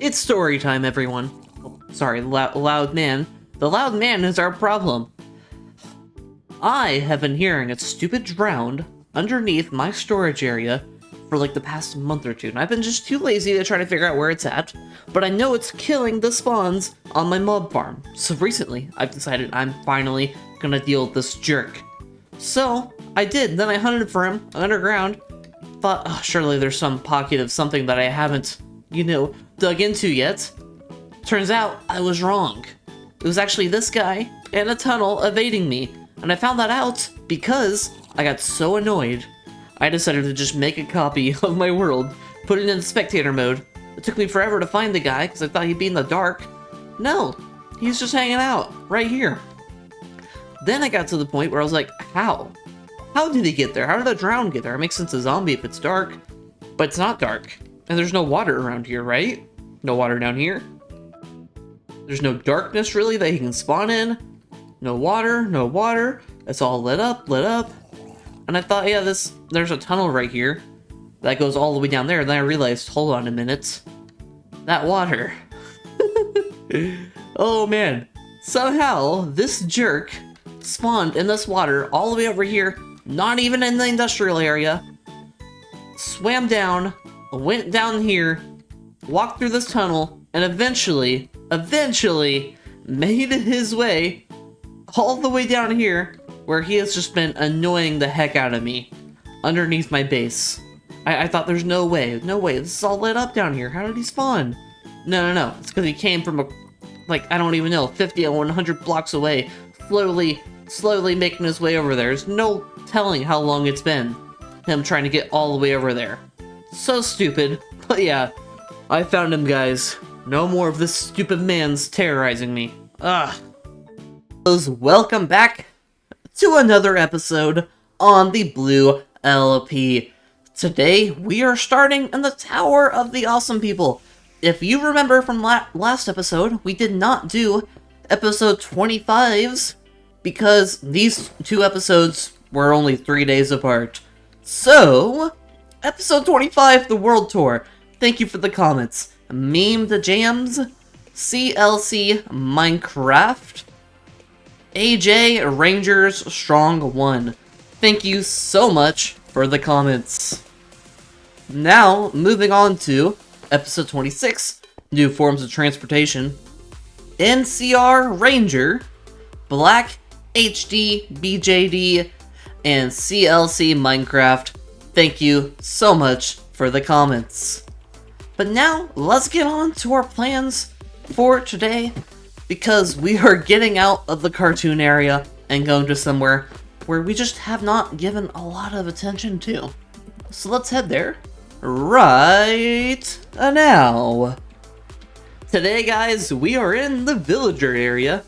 It's story time, everyone. Oh, sorry, loud man. The loud man is our problem. I have been hearing a stupid drown underneath my storage area for like the past month or two, and I've been just too lazy to try to figure out where it's at, but I know it's killing the spawns on my mob farm. So recently, I've decided I'm finally gonna deal with this jerk. So, I did, then I hunted for him underground. Thought, oh, surely there's some pocket of something that I haven't, dug into yet. Turns out, I was wrong. It was actually this guy in a tunnel evading me. And I found that out because I got so annoyed, I decided to just make a copy of my world, put it in spectator mode. It took me forever to find the guy because I thought he'd be in the dark. No, he's just hanging out right here. Then I got to the point where I was like, how? How did he get there? How did the drown get there? It makes sense a zombie if it's dark, but it's not dark. And there's no water around here, right? No water down here. There's no darkness really that he can spawn in. No water, no water. It's all lit up. And I thought, yeah, there's a tunnel right here that goes all the way down there. And then I realized, hold on a minute. That water. Oh man. Somehow, this jerk spawned in this water all the way over here, not even in the industrial area. Swam down, went down here, walked through this tunnel, and eventually made his way all the way down here, where he has just been annoying the heck out of me underneath my base. I thought there's no way, this is all lit up down here. How did he spawn? No, it's because he came from I don't even know, 50 or 100 blocks away, slowly making his way over there. There's no telling how long it's been, him trying to get all the way over there. So stupid, but yeah, I found him, guys. No more of this stupid man's terrorizing me. Ugh. Welcome back to another episode on the Blue LP. Today, we are starting in the Tower of the Awesome People. If you remember from last episode, we did not do episode 25s because these two episodes were only 3 days apart. So, episode 25, the World Tour. Thank you for the comments. Meme the Jams, CLC Minecraft, AJ Rangers Strong 1. Thank you so much for the comments. Now, moving on to episode 26, New Forms of Transportation. NCR Ranger, Black HD BJD, and CLC Minecraft. Thank you so much for the comments. But now, let's get on to our plans for today, because we are getting out of the cartoon area and going to somewhere where we just have not given a lot of attention to. So let's head there right now. Today, guys, we are in the villager area,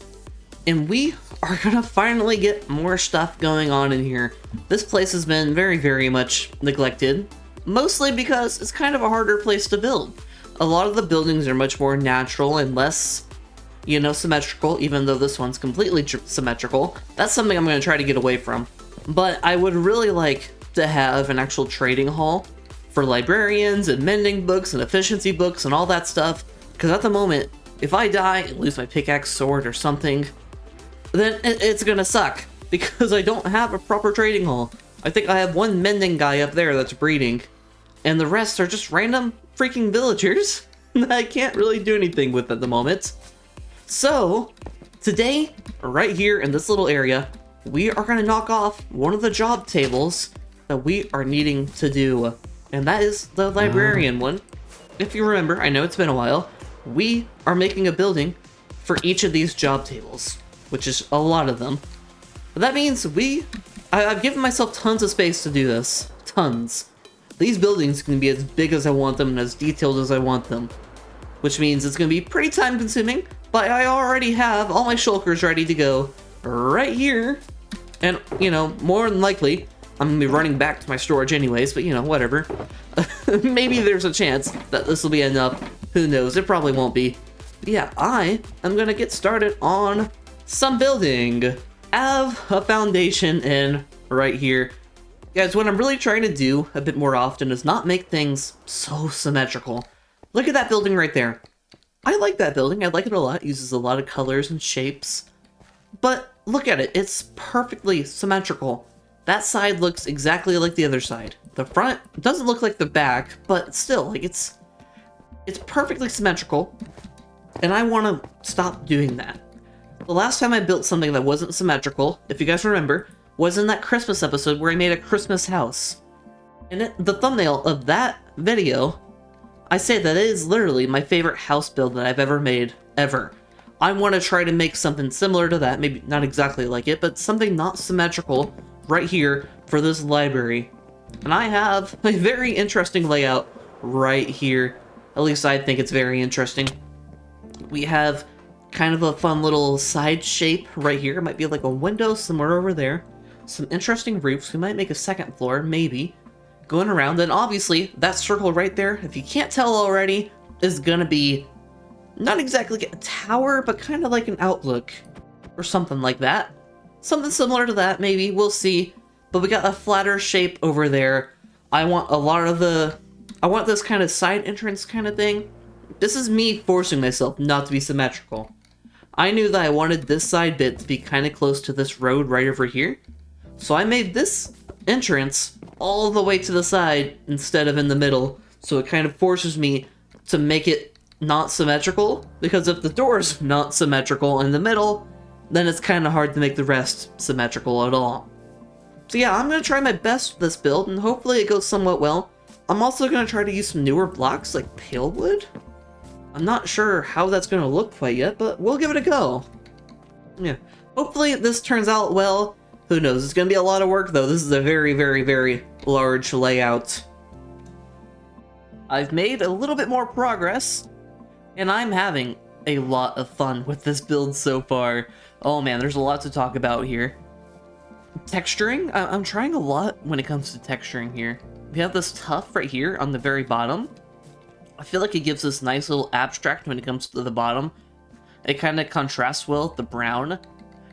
and we are gonna finally get more stuff going on in here. This place has been very much neglected, mostly because it's kind of a harder place to build. A lot of the buildings are much more natural and less, symmetrical, even though this one's completely symmetrical. That's something I'm going to try to get away from. But I would really like to have an actual trading hall for librarians and mending books and efficiency books and all that stuff. Because at the moment, if I die and lose my pickaxe, sword, or something, then it's going to suck. Because I don't have a proper trading hall. I think I have one mending guy up there that's breeding. And the rest are just random freaking villagers that I can't really do anything with at the moment. So, today, right here in this little area, we are going to knock off one of the job tables that we are needing to do. And that is the librarian one. If you remember, I know it's been a while, we are making a building for each of these job tables, which is a lot of them. But that means I've given myself tons of space to do this. Tons. These buildings can be as big as I want them and as detailed as I want them. Which means it's going to be pretty time consuming, but I already have all my shulkers ready to go right here. And, more than likely, I'm going to be running back to my storage anyways, but whatever. Maybe there's a chance that this will be enough. Who knows? It probably won't be. But yeah, I am going to get started on some building. I have a foundation in right here. Guys, what I'm really trying to do a bit more often is not make things so symmetrical. Look at that building right there. I like that building. I like it a lot. It uses a lot of colors and shapes. But look at it. It's perfectly symmetrical. That side looks exactly like the other side. The front doesn't look like the back, but still, like it's perfectly symmetrical. And I want to stop doing that. The last time I built something that wasn't symmetrical, if you guys remember, was in that Christmas episode where I made a Christmas house. And the thumbnail of that video, I say that it is literally my favorite house build that I've ever made, ever. I want to try to make something similar to that, maybe not exactly like it, but something not symmetrical right here for this library. And I have a very interesting layout right here. At least I think it's very interesting. We have kind of a fun little side shape right here. It might be like a window somewhere over there. Some interesting roofs. We might make a second floor, maybe. Going around, and obviously that circle right there, if you can't tell already, is gonna be not exactly a tower, but kind of like an outlook or something like that. Something similar to that, maybe. We'll see. But we got a flatter shape over there. I want this kind of side entrance kind of thing. This is me forcing myself not to be symmetrical. I knew that I wanted this side bit to be kind of close to this road right over here. So I made this entrance all the way to the side instead of in the middle. So it kind of forces me to make it not symmetrical. Because if the door's not symmetrical in the middle, then it's kind of hard to make the rest symmetrical at all. So yeah, I'm going to try my best with this build, and hopefully it goes somewhat well. I'm also going to try to use some newer blocks like pale wood. I'm not sure how that's going to look quite yet, but we'll give it a go. Yeah, hopefully this turns out well. Who knows? It's going to be a lot of work though. This is a very, very, very large layout. I've made a little bit more progress, and I'm having a lot of fun with this build so far. Oh man, there's a lot to talk about here. Texturing, I'm trying a lot when it comes to texturing here. We have this tuff right here on the very bottom. I feel like it gives this nice little abstract when it comes to the bottom. It kind of contrasts well with the brown.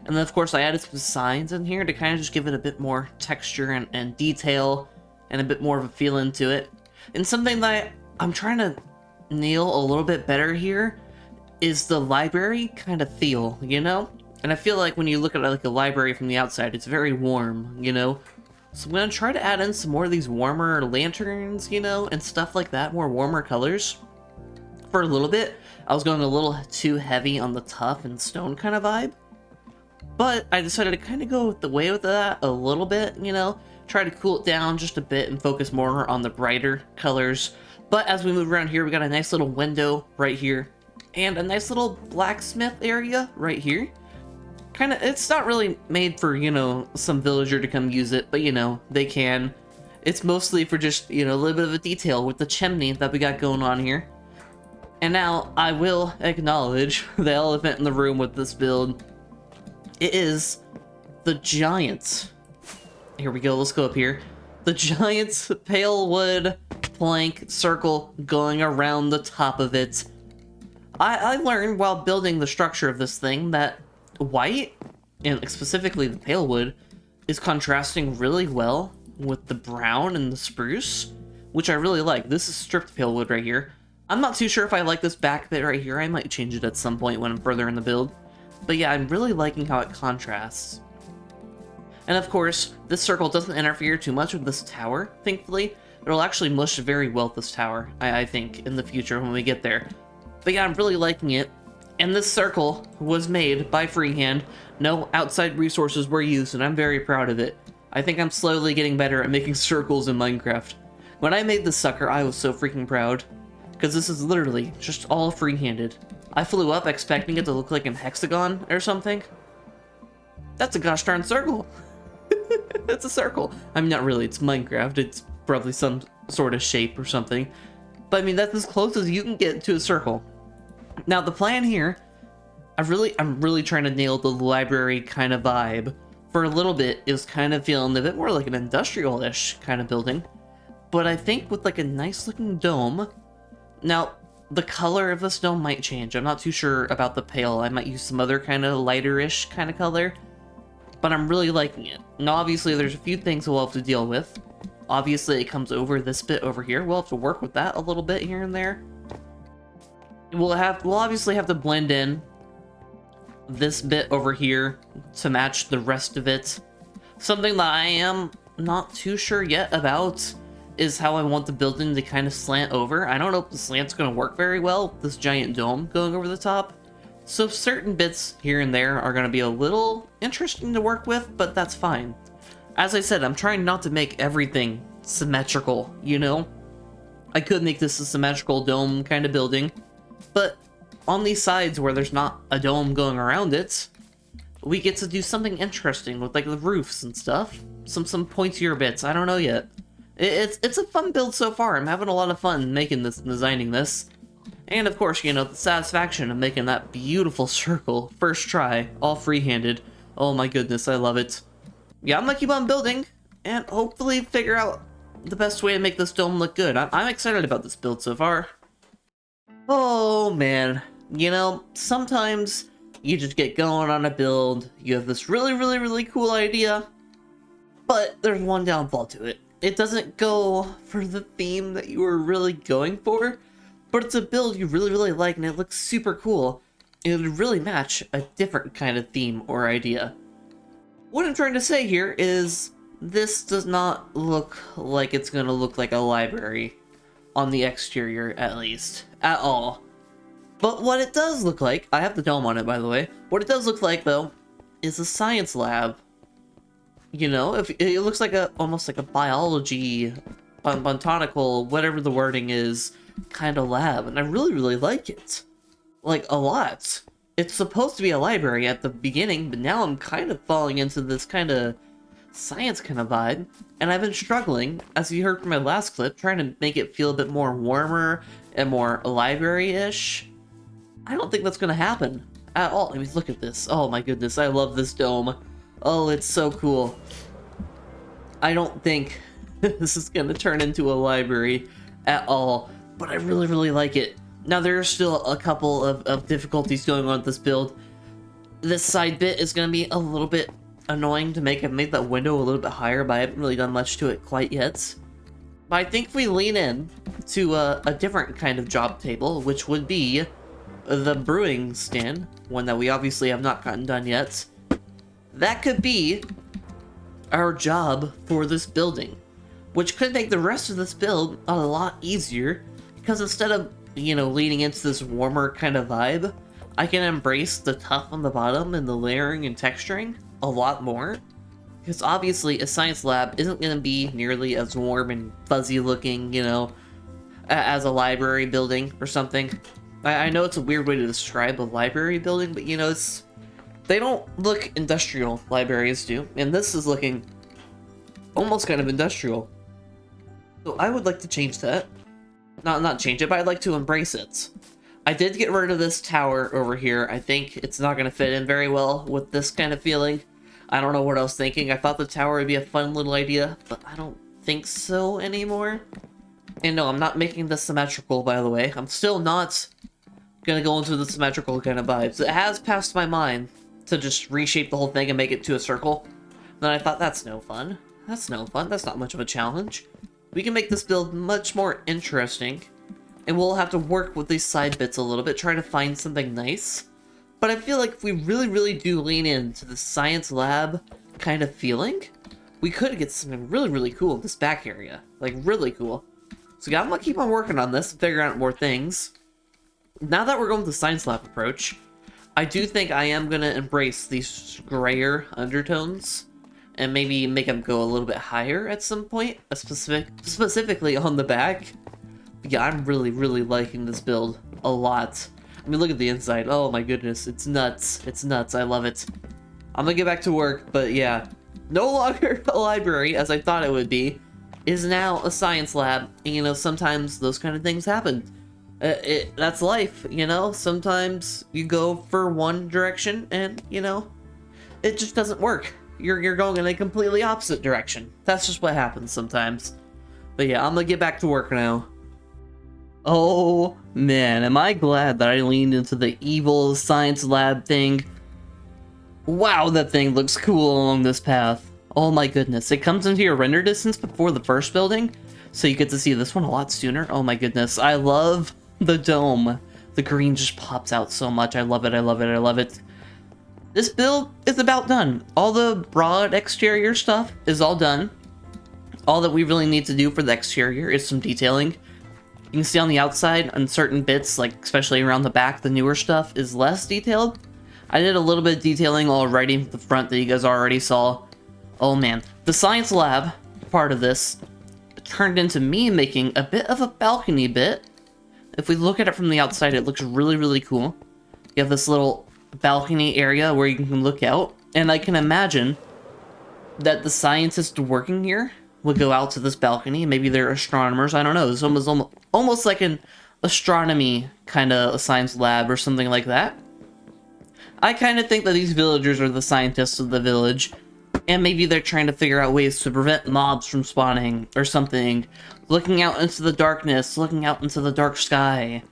And then of course I added some signs in here to kind of just give it a bit more texture and detail and a bit more of a feel into it. And something that I'm trying to nail a little bit better here is the library kind of feel, you know? And I feel like when you look at like a library from the outside, it's very warm, you know? So I'm going to try to add in some more of these warmer lanterns, you know, and stuff like that, more warmer colors. For a little bit, I was going a little too heavy on the tuff and stone kind of vibe. But I decided to kind of go the way with that a little bit, you know? Try to cool it down just a bit and focus more on the brighter colors. But as we move around here, we got a nice little window right here. And a nice little blacksmith area right here. It's not really made for, you know, some villager to come use it, but, you know, they can. It's mostly for just, you know, a little bit of a detail with the chimney that we got going on here. And now, I will acknowledge the elephant in the room with this build. It is the giant. Here we go, let's go up here. The giant pale wood plank circle going around the top of it. I learned while building the structure of this thing that white, and specifically the pale wood, is contrasting really well with the brown and the spruce, which I really like. This is stripped pale wood right here. I'm not too sure if I like this back bit right here. I might change it at some point when I'm further in the build. But yeah, I'm really liking how it contrasts. And of course, this circle doesn't interfere too much with this tower, thankfully. It'll actually mush very well with this tower, I think, in the future when we get there. But yeah, I'm really liking it. And this circle was made by freehand. No outside resources were used, and I'm very proud of it. I think I'm slowly getting better at making circles in Minecraft. When I made this sucker, I was so freaking proud. Because this is literally just all freehanded. I flew up expecting it to look like an hexagon or something. That's a gosh darn circle. It's a circle. I mean, not really, it's Minecraft. It's probably some sort of shape or something. But I mean, that's as close as you can get to a circle. Now, the plan here, I'm really trying to nail the library kind of vibe. For a little bit, it was kind of feeling a bit more like an industrial-ish kind of building. But I think with like a nice looking dome. Now, the color of this dome might change. I'm not too sure about the pale. I might use some other kind of lighter-ish kind of color. But I'm really liking it. Now, obviously, there's a few things we'll have to deal with. Obviously, it comes over this bit over here. We'll have to work with that a little bit here and there. We'll obviously have to blend in this bit over here to match the rest of it. Something that I am not too sure yet about is how I want the building to kind of slant over. I don't know if the slant's going to work very well with this giant dome going over the top. So certain bits here and there are going to be a little interesting to work with, but that's fine. As I said, I'm trying not to make everything symmetrical, you know? I could make this a symmetrical dome kind of building, but on these sides where there's not a dome going around it, we get to do something interesting with like the roofs and stuff. Some pointier bits, I don't know yet. It's a fun build so far. I'm having a lot of fun making this and designing this. And of course, you know, the satisfaction of making that beautiful circle. First try, all free-handed. Oh my goodness, I love it. Yeah, I'm gonna keep on building and hopefully figure out the best way to make this dome look good. I'm excited about this build so far. Oh man, you know, sometimes you just get going on a build, you have this really cool idea, but there's one downfall to it. It doesn't go for the theme that you were really going for, but it's a build you really like and it looks super cool. It would really match a different kind of theme or idea. What I'm trying to say here is this does not look like it's gonna look like a library, on the exterior at least, at all. But what it does look like, I have the dome on it by the way, what it does look like though, is a science lab. You know, if it looks like almost like a biology, botanical, whatever the wording is, kind of lab, and I really like it. Like, a lot. It's supposed to be a library at the beginning, but now I'm kind of falling into this kind of science kind of vibe, and I've been struggling, as you heard from my last clip, trying to make it feel a bit more warmer and more library-ish. I don't think that's gonna happen at all. I mean, look at this. Oh my goodness, I love this dome. Oh, it's so cool. I don't think this is gonna turn into a library at all, but I really like it. Now, there are still a couple of difficulties going on with this build. This side bit is gonna be a little bit annoying to make. I've made that window a little bit higher, but I haven't really done much to it quite yet. But I think if we lean in to a different kind of job table, which would be the brewing stand, one that we obviously have not gotten done yet, that could be our job for this building, which could make the rest of this build a lot easier, because instead of, you know, leaning into this warmer kind of vibe, I can embrace the tough on the bottom and the layering and texturing a lot more, because obviously a science lab isn't going to be nearly as warm and fuzzy looking, you know, as a library building or something. I know it's a weird way to describe a library building, but you know, they don't look industrial, libraries do, and this is looking almost kind of industrial. So I would like to change that. Not change it, but I'd like to embrace it. I did get rid of this tower over here. I think it's not going to fit in very well with this kind of feeling. I don't know what I was thinking. I thought the tower would be a fun little idea, but I don't think so anymore. And no, I'm not making this symmetrical, by the way. I'm still not going to go into the symmetrical kind of vibes. It has passed my mind to just reshape the whole thing and make it to a circle. Then I thought, that's no fun. That's no fun. That's not much of a challenge. We can make this build much more interesting, and we'll have to work with these side bits a little bit, try to find something nice. But I feel like if we really do lean into the science lab kind of feeling, we could get something really cool in this back area. Like, really cool. So yeah, I'm gonna keep on working on this and figuring out more things. Now that we're going with the science lab approach, I do think I am gonna embrace these grayer undertones and maybe make them go a little bit higher at some point, specifically on the back. But yeah, I'm really liking this build a lot. I mean, look at the inside. Oh my goodness, it's nuts. It's nuts. I love it. I'm gonna get back to work, but yeah, no longer a library as I thought it would be, is now a science lab. And you know, sometimes those kind of things happen. That's life, you know? Sometimes you go for one direction and, you know, it just doesn't work. You're going in a completely opposite direction. That's just what happens sometimes. But yeah, I'm gonna get back to work now. Oh man, am I glad that I leaned into the evil science lab thing. Wow, that thing looks cool along this path. Oh my goodness, it comes into your render distance before the first building, so you get to see this one a lot sooner. Oh my goodness, I love the dome The green just pops out so much. I love it, I love it, I love it. This build is about done. All the broad exterior stuff is all done. All that we really need to do for the exterior is some detailing. You can see on the outside, on certain bits, like especially around the back, the newer stuff is less detailed. I did a little bit of detailing already at the front that you guys already saw. Oh man, the science lab part of this turned into me making a bit of a balcony bit. If we look at it from the outside, it looks really, really cool. You have this little balcony area where you can look out, and I can imagine that the scientists working here would go out to this balcony. Maybe they're astronomers, I don't know. It's almost like an astronomy kind of a science lab or something like that. I kind of think that these villagers are the scientists of the village, and maybe they're trying to figure out ways to prevent mobs from spawning or something. Looking out into the darkness, looking out into the dark sky.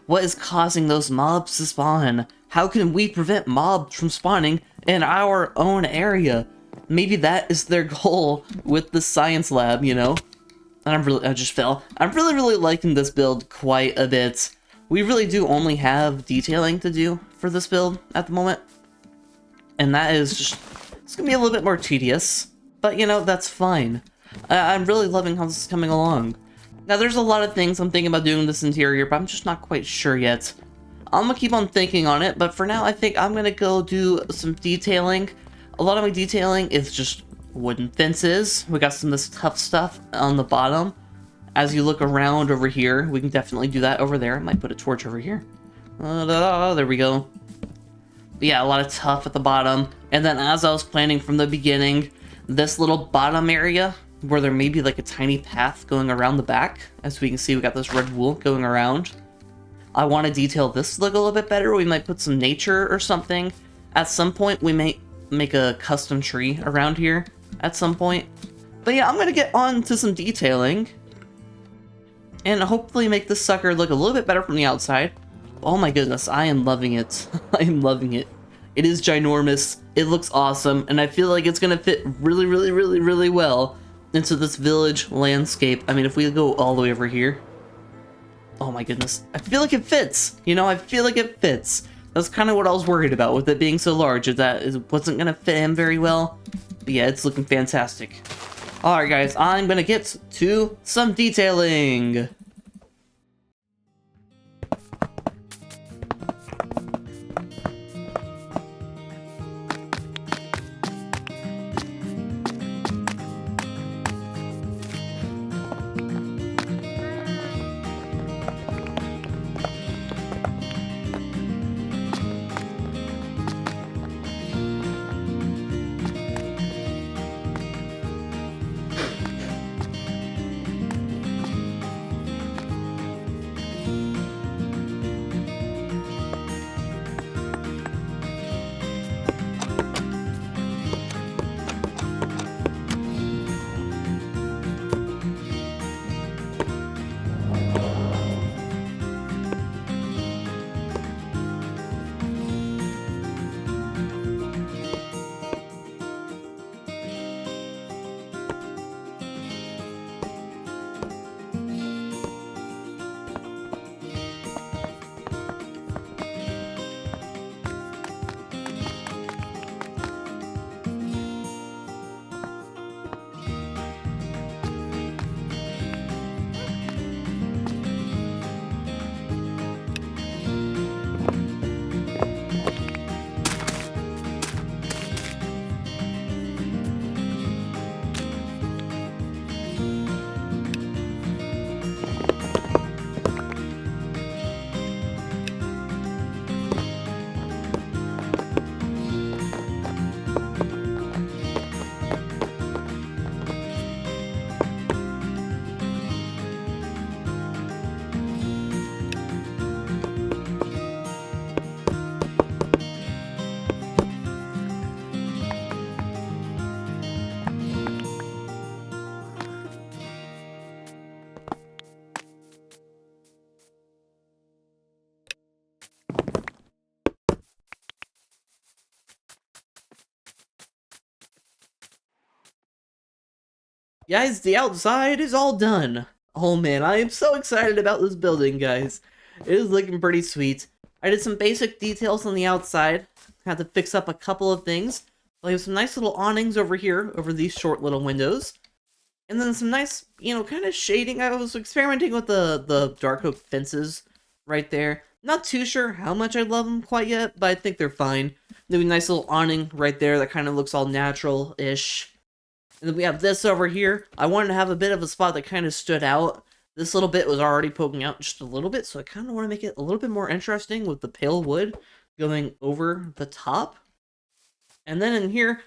What is causing those mobs to spawn? How can we prevent mobs from spawning in our own area? Maybe that is their goal with the science lab, you know? And I just fell. I'm really, really liking this build quite a bit. We really do only have detailing to do for this build at the moment. And that is just, it's gonna be a little bit more tedious, but you know, that's fine. I'm really loving how this is coming along. Now there's a lot of things I'm thinking about doing this interior, but I'm just not quite sure yet. I'm gonna keep on thinking on it, but for now I think I'm gonna go do some detailing. A lot of my detailing is just wooden fences. We got some of this tough stuff on the bottom. As you look around over here, we can definitely do that over there. I might put a torch over here. There we go. Yeah, a lot of tough at the bottom. And then as I was planning from the beginning, this little bottom area where there may be like a tiny path going around the back. As we can see, we got this red wool going around. I want to detail this look a little bit better. We might put some nature or something. At some point, we may make a custom tree around here at some point. But yeah, I'm going to get on to some detailing. And hopefully make this sucker look a little bit better from the outside. Oh my goodness, I am loving it. I am loving it. It is ginormous. It looks awesome. And I feel like it's going to fit really, really, really, really well into this village landscape. I mean, if we go all the way over here. Oh my goodness. I feel like it fits. You know, I feel like it fits. That's kind of what I was worried about with it being so large, is that it wasn't going to fit him very well. But yeah, it's looking fantastic. Alright guys, I'm going to get to some detailing. Guys, the outside is all done. Oh man, I am so excited about this building, guys. It is looking pretty sweet. I did some basic details on the outside. Had to fix up a couple of things. I have some nice little awnings over here, over these short little windows. And then some nice, you know, kind of shading. I was experimenting with the dark oak fences right there. Not too sure how much I love them quite yet, but I think they're fine. There's a nice little awning right there that kind of looks all natural-ish. And then we have this over here. I wanted to have a bit of a spot that kind of stood out. This little bit was already poking out just a little bit, so I kind of want to make it a little bit more interesting with the pale wood going over the top. And then in here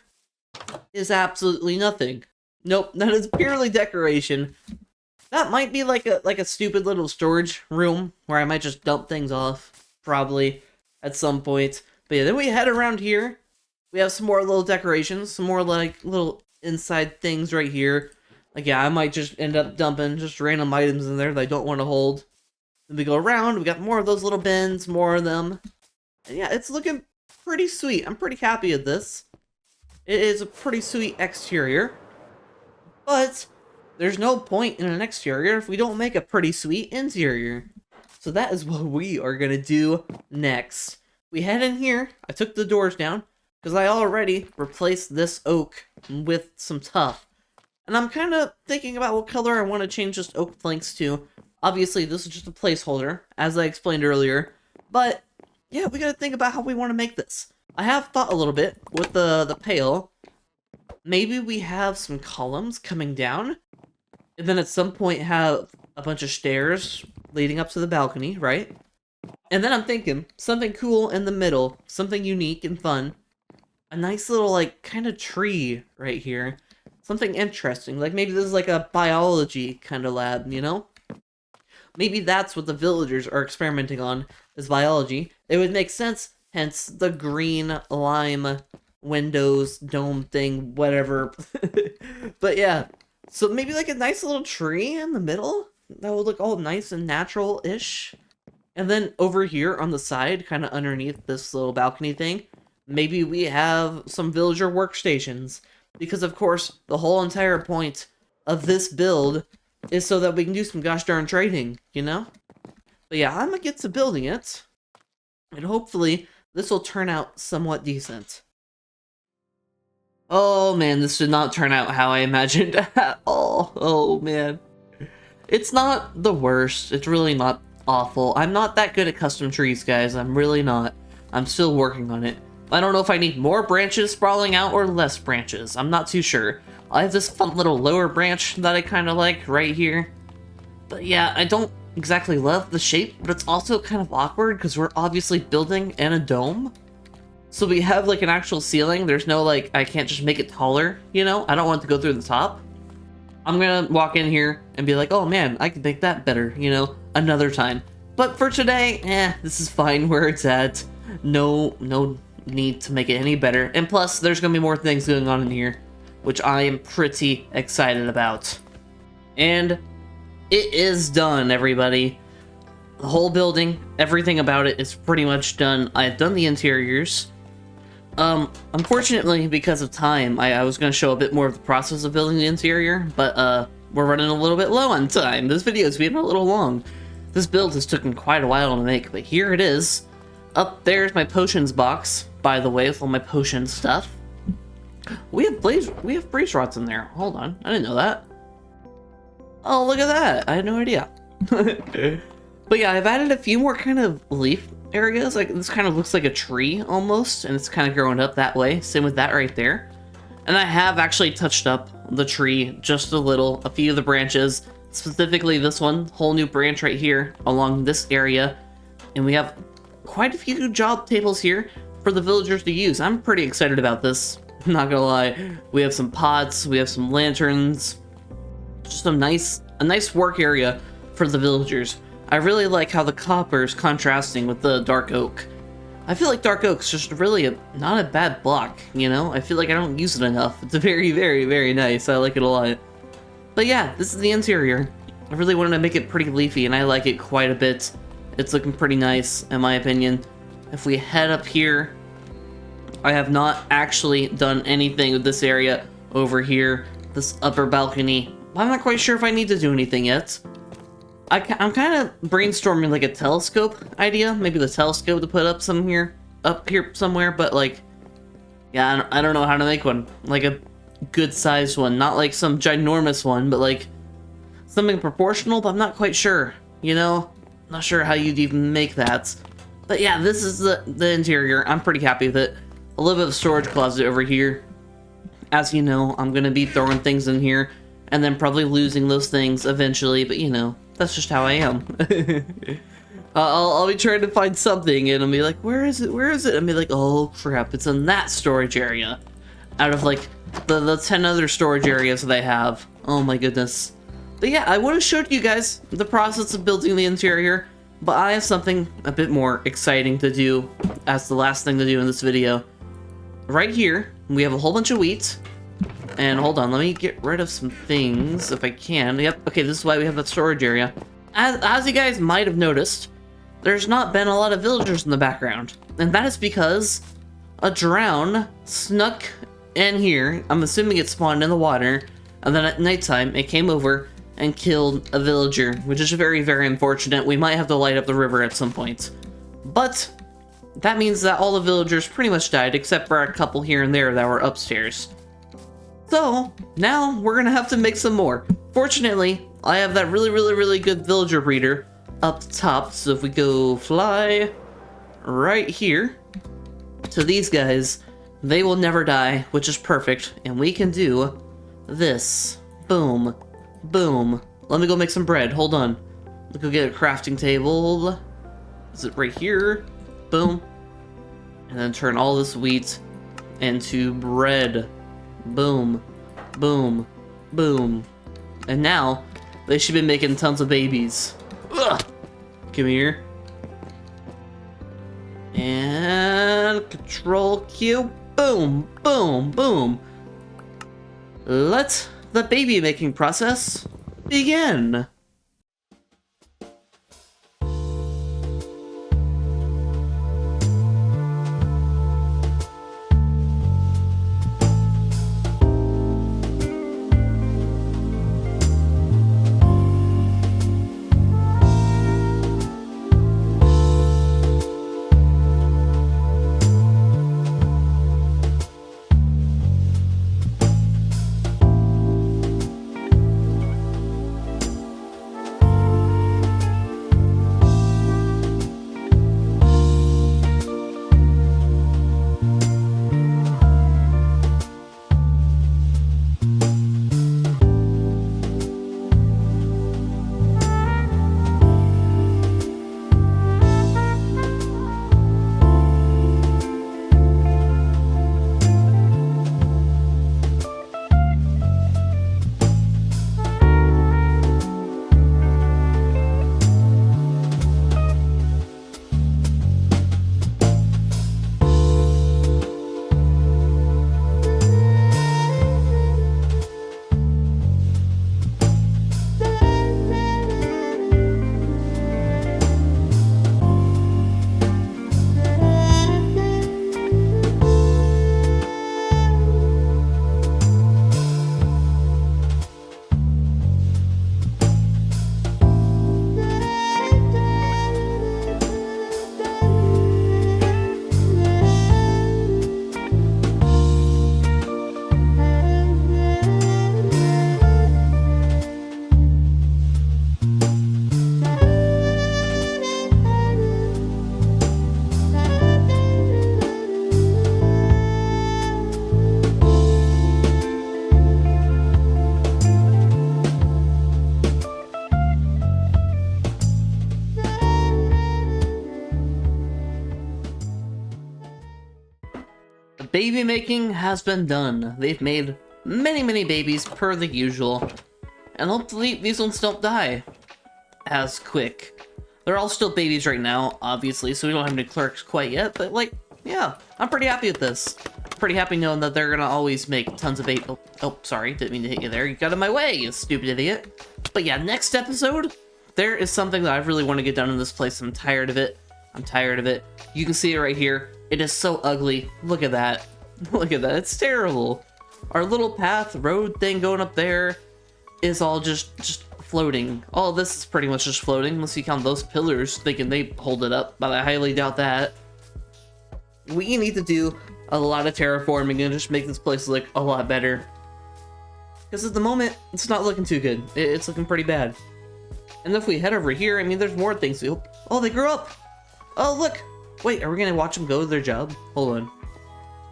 is absolutely nothing. Nope, that is purely decoration. That might be like a stupid little storage room where I might just dump things off, probably, at some point. But yeah, then we head around here. We have some more little decorations, some more like little inside things right here. Like, yeah, I might just end up dumping just random items in there that I don't want to hold. Then we go around, we got more of those little bins, more of them. And yeah, it's looking pretty sweet. I'm pretty happy with this. It is a pretty sweet exterior. But there's no point in an exterior if we don't make a pretty sweet interior. So that is what we are going to do next. We head in here. I took the doors down because I already replaced this oak with some tuff. And I'm kind of thinking about what color I want to change this oak planks to. Obviously, this is just a placeholder, as I explained earlier. But, yeah, we gotta think about how we want to make this. I have thought a little bit with the pale. Maybe we have some columns coming down. And then at some point have a bunch of stairs leading up to the balcony, right? And then I'm thinking, something cool in the middle. Something unique and fun. A nice little, like, kind of tree right here. Something interesting, like maybe this is like a biology kind of lab, you know? Maybe that's what the villagers are experimenting on, is biology. It would make sense, hence the green lime windows, dome thing, whatever. But yeah, so maybe like a nice little tree in the middle? That would look all nice and natural-ish. And then over here on the side, kind of underneath this little balcony thing, maybe we have some villager workstations. Because, of course, the whole entire point of this build is so that we can do some gosh darn trading, you know? But yeah, I'm gonna get to building it. And hopefully, this will turn out somewhat decent. Oh man, this did not turn out how I imagined at all. Oh man. It's not the worst. It's really not awful. I'm not that good at custom trees, guys. I'm really not. I'm still working on it. I don't know if I need more branches sprawling out or less branches. I'm not too sure. I have this fun little lower branch that I kind of like right here. But yeah, I don't exactly love the shape, but it's also kind of awkward because we're obviously building in a dome. So we have like an actual ceiling. There's no like, I can't just make it taller, you know? I don't want it to go through the top. I'm gonna walk in here and be like, oh man, I can make that better, you know, another time. But for today, this is fine where it's at. No need to make it any better. And plus, there's gonna be more things going on in here, which I am pretty excited about. And it is done, everybody. The whole building, everything about it is pretty much done. I've done the interiors. Unfortunately, because of time, I was gonna show a bit more of the process of building the interior, but we're running a little bit low on time. This video's been a little long. This build has taken quite a while to make, but here it is. Up there's my potions box, by the way, with all my potion stuff. We have breeze rods in there. Hold on, I didn't know that. Oh, look at that! I had no idea. But yeah, I've added a few more kind of leaf areas. Like this kind of looks like a tree almost, and it's kind of growing up that way. Same with that right there. And I have actually touched up the tree just a little. A few of the branches, specifically this one, whole new branch right here along this area, and we have quite a few job tables here for the villagers to use. I'm pretty excited about this, I'm not gonna lie. We have some pots, we have some lanterns, just a nice work area for the villagers. I really like how the copper is contrasting with the dark oak. I feel like dark oak's just really not a bad block, you know? I feel like I don't use it enough. It's very, very, very nice. I like it a lot. But yeah, this is the interior. I really wanted to make it pretty leafy, and I like it quite a bit. It's looking pretty nice, in my opinion. If we head up here, I have not actually done anything with this area over here, this upper balcony. I'm not quite sure if I need to do anything yet. I'm kind of brainstorming like a telescope idea. Maybe the telescope to put up here somewhere, but like, yeah, I don't know how to make one. Like a good sized one, not like some ginormous one, but like something proportional, but I'm not quite sure, you know? Not sure how you'd even make that. But yeah, this is the interior. I'm pretty happy with it. A little bit of storage closet over here. As you know, I'm gonna be throwing things in here and then probably losing those things eventually, but you know, that's just how I am. I'll be trying to find something and I'll be like, where is it? Where is it? And be like, oh crap, it's in that storage area. Out of like the 10 other storage areas that I have. Oh my goodness. But yeah, I would have showed you guys the process of building the interior, but I have something a bit more exciting to do as the last thing to do in this video. Right here, we have a whole bunch of wheat. And hold on, let me get rid of some things if I can. Yep, okay, this is why we have that storage area. As you guys might have noticed, there's not been a lot of villagers in the background. And that is because a drown snuck in here. I'm assuming it spawned in the water. And then at nighttime, it came over and killed a villager, which is very, very unfortunate. We might have to light up the river at some point. But that means that all the villagers pretty much died, except for a couple here and there that were upstairs. So now we're gonna have to make some more. Fortunately, I have that really good villager breeder up top. So if we go fly right here to these guys, they will never die, which is perfect. And we can do this. Boom. Boom. Let me go make some bread. Hold on. Let's go get a crafting table. Is it right here? Boom. And then turn all this wheat into bread. Boom. Boom. Boom. And now, they should be making tons of babies. Ugh. Come here. And Control Q. Boom. Boom. Boom. Let the baby making process begin. Baby making has been done. They've made many babies per the usual. And hopefully these ones don't die as quick. They're all still babies right now, obviously, so we don't have any clerks quite yet, but like, yeah, I'm pretty happy with this. Pretty happy knowing that they're gonna always make tons of baby. Oh, sorry, didn't mean to hit you there. You got in my way, you stupid idiot. But yeah, next episode, there is something that I really want to get done in this place. I'm tired of it. I'm tired of it. You can see it right here. It is so ugly. Look at that. Look at that. It's terrible. Our little path road thing going up there is all just floating. All of this is pretty much just floating, unless you count those pillars, thinking they hold it up, but I highly doubt that. We need to do a lot of terraforming and just make this place look a lot better. Because at the moment, it's not looking too good. It's looking pretty bad. And if we head over here, I mean, there's more things to... Oh, they grew up! Oh, look! Wait, are we gonna watch them go to their job? Hold on.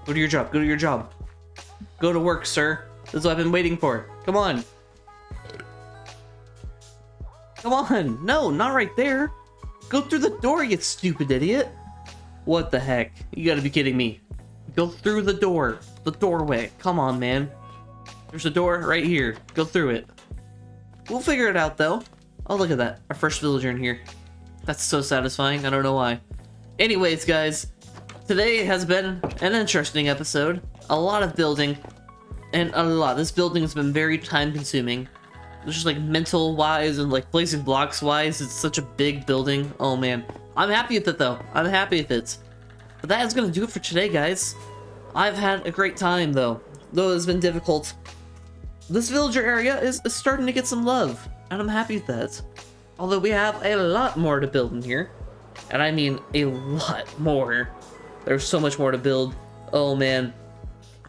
Go to your job, go to your job. Go to work, sir. This is what I've been waiting for. Come on. Come on! No, not right there! Go through the door, you stupid idiot! What the heck? You gotta be kidding me. Go through the door. The doorway. Come on, man. There's a door right here. Go through it. We'll figure it out, though. Oh, look at that. Our first villager in here. That's so satisfying. I don't know why. Anyways, guys. Today has been an interesting episode. A lot of building. And a lot. This building has been very time-consuming. It's just like mental-wise and like placing blocks-wise. It's such a big building. Oh, man. I'm happy with it, though. I'm happy with it. But that is going to do it for today, guys. I've had a great time, though. Though it's been difficult. This villager area is starting to get some love. And I'm happy with that. Although we have a lot more to build in here. And I mean a lot more. There's so much more to build. Oh, man.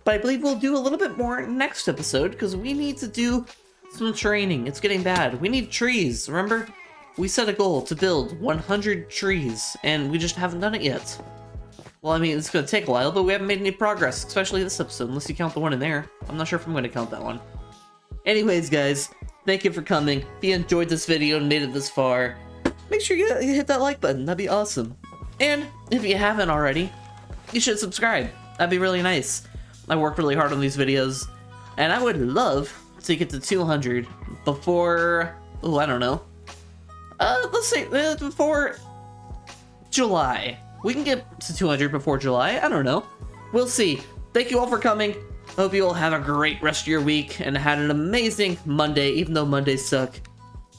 But I believe we'll do a little bit more next episode. Because we need to do some training. It's getting bad. We need trees. Remember? We set a goal to build 100 trees. And we just haven't done it yet. Well, I mean, it's going to take a while, but we haven't made any progress, especially this episode, unless you count the one in there. I'm not sure if I'm going to count that one. Anyways, guys, thank you for coming. If you enjoyed this video and made it this far, make sure you hit that like button. That'd be awesome. And if you haven't already, you should subscribe. That'd be really nice. I work really hard on these videos, and I would love to get to 200 before... Oh, I don't know. Let's say before July. We can get to 200 before July. I don't know. We'll see. Thank you all for coming. Hope you all have a great rest of your week and had an amazing Monday, even though Mondays suck.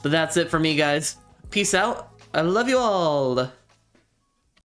But that's it for me, guys. Peace out. I love you all.